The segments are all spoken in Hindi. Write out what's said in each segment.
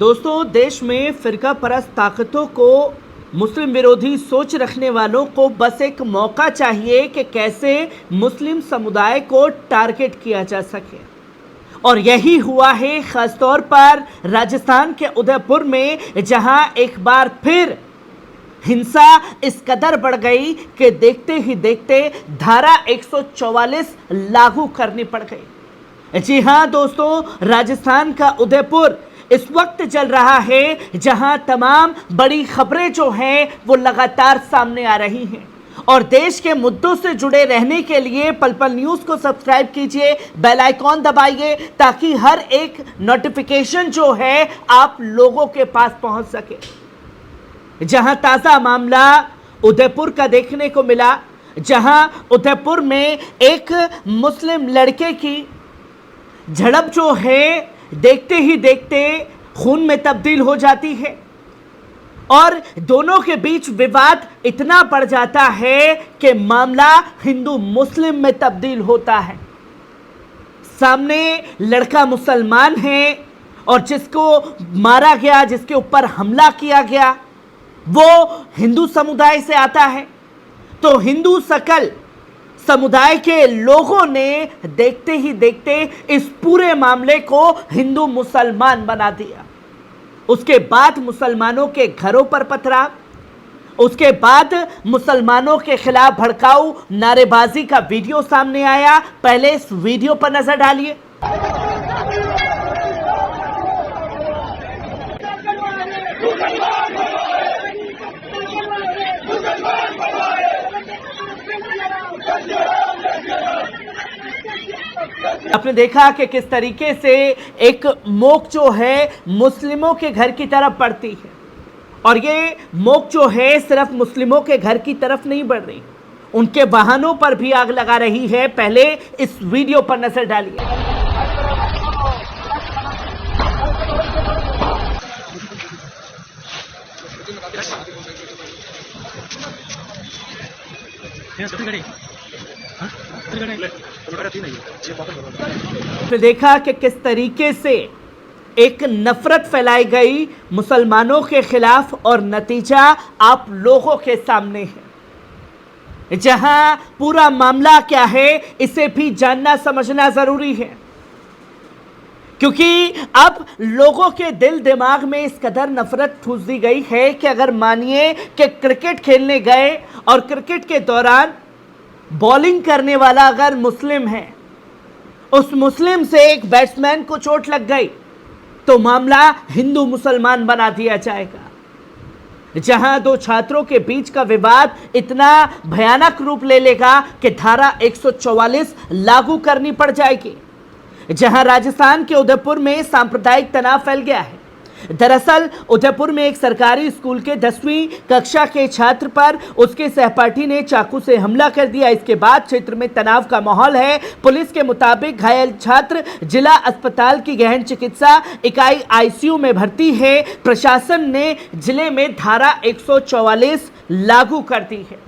दोस्तों, देश में फिरका परस्त ताकतों को, मुस्लिम विरोधी सोच रखने वालों को बस एक मौका चाहिए कि कैसे मुस्लिम समुदाय को टारगेट किया जा सके। और यही हुआ है खासतौर पर राजस्थान के उदयपुर में, जहां एक बार फिर हिंसा इस कदर बढ़ गई कि देखते ही देखते धारा 144 लागू करनी पड़ गई। जी हां दोस्तों, राजस्थान का उदयपुर इस वक्त चल रहा है जहां तमाम बड़ी खबरें जो हैं वो लगातार सामने आ रही हैं। और देश के मुद्दों से जुड़े रहने के लिए पल पल न्यूज़ को सब्सक्राइब कीजिए, बेल आइकॉन दबाइए ताकि हर एक नोटिफिकेशन जो है आप लोगों के पास पहुंच सके। जहां ताज़ा मामला उदयपुर का देखने को मिला, जहां उदयपुर में एक मुस्लिम लड़के की झड़प जो है देखते ही देखते खून में तब्दील हो जाती है और दोनों के बीच विवाद इतना बढ़ जाता है कि मामला हिंदू मुस्लिम में तब्दील होता है। सामने लड़का मुसलमान है और जिसको मारा गया, जिसके ऊपर हमला किया गया, वो हिंदू समुदाय से आता है। तो हिंदू सकल समुदाय के लोगों ने देखते ही देखते इस पूरे मामले को हिंदू मुसलमान बना दिया। उसके बाद मुसलमानों के घरों पर पथराव, उसके बाद मुसलमानों के खिलाफ भड़काऊ नारेबाजी का वीडियो सामने आया। पहले इस वीडियो पर नजर डालिए। आपने देखा कि किस तरीके से एक मोक जो है मुस्लिमों के घर की तरफ बढ़ती है और ये मोक जो है सिर्फ मुस्लिमों के घर की तरफ नहीं बढ़ रही, उनके वाहनों पर भी आग लगा रही है। पहले इस वीडियो पर नजर डालिए। तो देखा कि किस तरीके से एक नफरत फैलाई गई मुसलमानों के खिलाफ और नतीजा आप लोगों के सामने है। जहां पूरा मामला क्या है इसे भी जानना समझना जरूरी है, क्योंकि अब लोगों के दिल दिमाग में इस कदर नफरत ठूस दी गई है कि अगर मानिए कि क्रिकेट खेलने गए और क्रिकेट के दौरान बॉलिंग करने वाला अगर मुस्लिम है, उस मुस्लिम से एक बैट्समैन को चोट लग गई तो मामला हिंदू मुसलमान बना दिया जाएगा। जहां दो छात्रों के बीच का विवाद इतना भयानक रूप ले लेगा कि धारा 144 लागू करनी पड़ जाएगी। जहां राजस्थान के उदयपुर में सांप्रदायिक तनाव फैल गया है। दरअसल उदयपुर में एक सरकारी स्कूल के 10वीं कक्षा के छात्र पर उसके सहपाठी ने चाकू से हमला कर दिया। इसके बाद क्षेत्र में तनाव का माहौल है। पुलिस के मुताबिक घायल छात्र जिला अस्पताल की गहन चिकित्सा इकाई आईसीयू में भर्ती है। प्रशासन ने जिले में धारा 144 लागू कर दी है,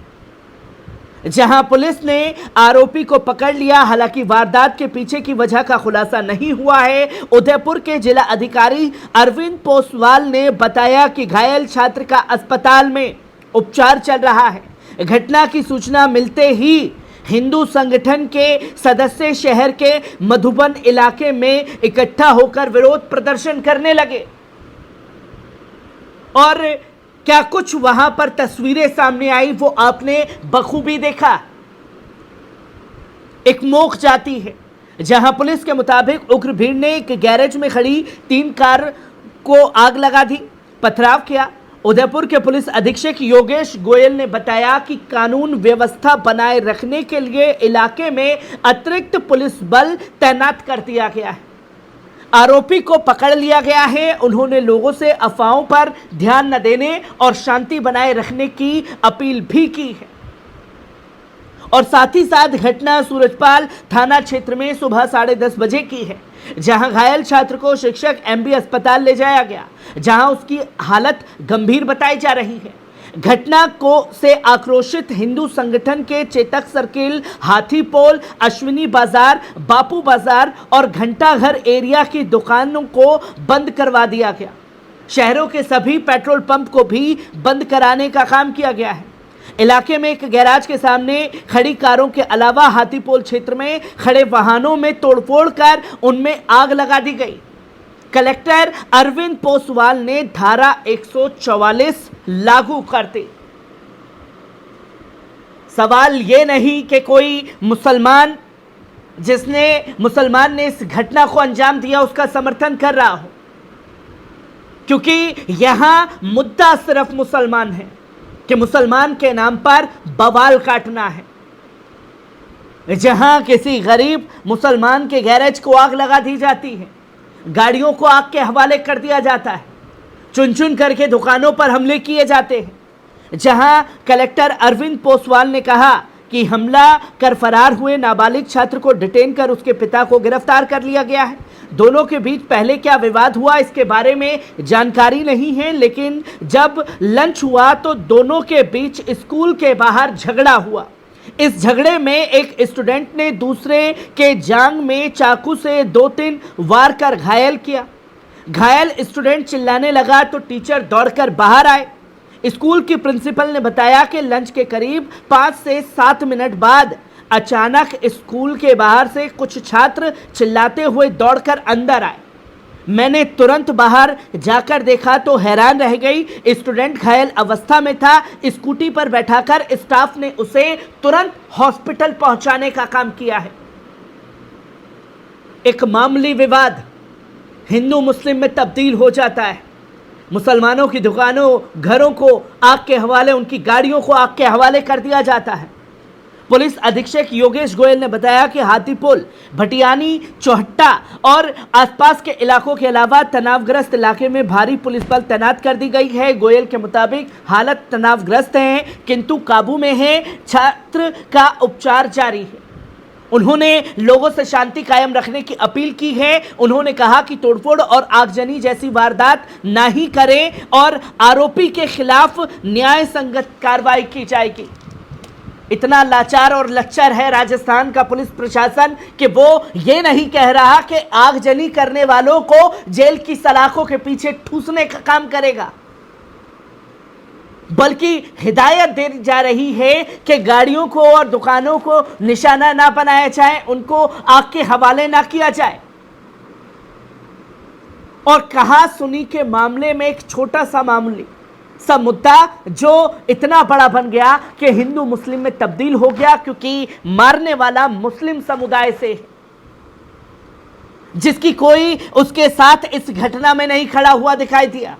जहां पुलिस ने आरोपी को पकड़ लिया। हालांकि वारदात के पीछे की वजह का खुलासा नहीं हुआ है। उदयपुर के जिला अधिकारी अरविंद पोसवाल ने बताया कि घायल छात्र का अस्पताल में उपचार चल रहा है। घटना की सूचना मिलते ही हिंदू संगठन के सदस्य शहर के मधुबन इलाके में इकट्ठा होकर विरोध प्रदर्शन करने लगे और क्या कुछ वहां पर तस्वीरें सामने आई वो आपने बखूबी देखा। एक मोक जाती है, जहां पुलिस के मुताबिक उग्र भीड़ ने एक गैरेज में खड़ी 3 कार को आग लगा दी, पथराव किया। उदयपुर के पुलिस अधीक्षक योगेश गोयल ने बताया कि कानून व्यवस्था बनाए रखने के लिए इलाके में अतिरिक्त पुलिस बल तैनात कर दिया गया है। आरोपी को पकड़ लिया गया है। उन्होंने लोगों से अफवाहों पर ध्यान न देने और शांति बनाए रखने की अपील भी की है। और साथ ही साथ घटना सूरजपाल थाना क्षेत्र में सुबह 10:30 बजे की है, जहां घायल छात्र को शिक्षक एमबी अस्पताल ले जाया गया, जहां उसकी हालत गंभीर बताई जा रही है। घटना को से आक्रोशित हिंदू संगठन के चेतक सर्किल, हाथीपोल, अश्विनी बाजार, बापू बाजार और घंटाघर एरिया की दुकानों को बंद करवा दिया गया। शहरों के सभी पेट्रोल पंप को भी बंद कराने का काम किया गया है। इलाके में एक गैराज के सामने खड़ी कारों के अलावा हाथीपोल क्षेत्र में खड़े वाहनों में तोड़फोड़ कर उनमें आग लगा दी गई। कलेक्टर अरविंद पोसवाल ने धारा 144 लागू करते सवाल ये नहीं कि कोई मुसलमान ने इस घटना को अंजाम दिया उसका समर्थन कर रहा हो, क्योंकि यहां मुद्दा सिर्फ मुसलमान है कि मुसलमान के नाम पर बवाल काटना है। जहां किसी गरीब मुसलमान के गैरेज को आग लगा दी जाती है, गाड़ियों को आग के हवाले कर दिया जाता है, चुन चुन करके दुकानों पर हमले किए जाते हैं। जहां कलेक्टर अरविंद पोसवाल ने कहा कि हमला कर फरार हुए नाबालिग छात्र को डिटेन कर उसके पिता को गिरफ्तार कर लिया गया है। दोनों के बीच पहले क्या विवाद हुआ इसके बारे में जानकारी नहीं है, लेकिन जब लंच हुआ तो दोनों के बीच स्कूल के बाहर झगड़ा हुआ। इस झगड़े में एक स्टूडेंट ने दूसरे के जांघ में चाकू से 2-3 वार कर घायल किया। घायल स्टूडेंट चिल्लाने लगा तो टीचर दौड़कर बाहर आए। स्कूल की प्रिंसिपल ने बताया कि लंच के करीब 5 से 7 मिनट बाद अचानक स्कूल के बाहर से कुछ छात्र चिल्लाते हुए दौड़कर अंदर आए। मैंने तुरंत बाहर जाकर देखा तो हैरान रह गई। स्टूडेंट घायल अवस्था में था। स्कूटी पर बैठाकर स्टाफ ने उसे तुरंत हॉस्पिटल पहुंचाने का काम किया है। एक मामूली विवाद हिंदू मुस्लिम में तब्दील हो जाता है। मुसलमानों की दुकानों, घरों को आग के हवाले, उनकी गाड़ियों को आग के हवाले कर दिया जाता है। पुलिस अधीक्षक योगेश गोयल ने बताया कि हाथीपोल, भटियानी, चौहट्टा और आसपास के इलाकों के अलावा तनावग्रस्त इलाके में भारी पुलिस बल तैनात कर दी गई है। गोयल के मुताबिक हालत तनावग्रस्त है किंतु काबू में है। छात्र का उपचार जारी है। उन्होंने लोगों से शांति कायम रखने की अपील की है। उन्होंने कहा कि तोड़फोड़ और आगजनी जैसी वारदात ना ही करें और आरोपी के खिलाफ न्याय संगत कार्रवाई की जाएगी। इतना लाचार और लच्चर है राजस्थान का पुलिस प्रशासन कि वो ये नहीं कह रहा कि आगजनी करने वालों को जेल की सलाखों के पीछे ठूसने का काम करेगा, बल्कि हिदायत दी जा रही है कि गाड़ियों को और दुकानों को निशाना ना बनाया जाए, उनको आग के हवाले ना किया जाए। और कहा सुनी के मामले में एक छोटा सा मामूली सा मुद्दा जो इतना बड़ा बन गया कि हिंदू मुस्लिम में तब्दील हो गया, क्योंकि मारने वाला मुस्लिम समुदाय से है, जिसकी कोई उसके साथ इस घटना में नहीं खड़ा हुआ दिखाई दिया।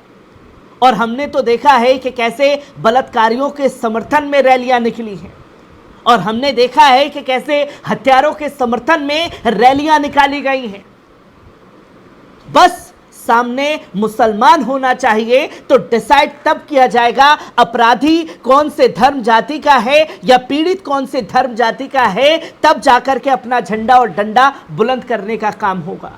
और हमने तो देखा है कि कैसे बलात्कारियों के समर्थन में रैलियां निकली हैं, और हमने देखा है कि कैसे हत्यारों के समर्थन में रैलियां निकाली गई हैं। बस सामने मुसलमान होना चाहिए तो डिसाइड तब किया जाएगा अपराधी कौन से धर्म जाति का है या पीड़ित कौन से धर्म जाति का है, तब जाकर के अपना झंडा और डंडा बुलंद करने का काम होगा।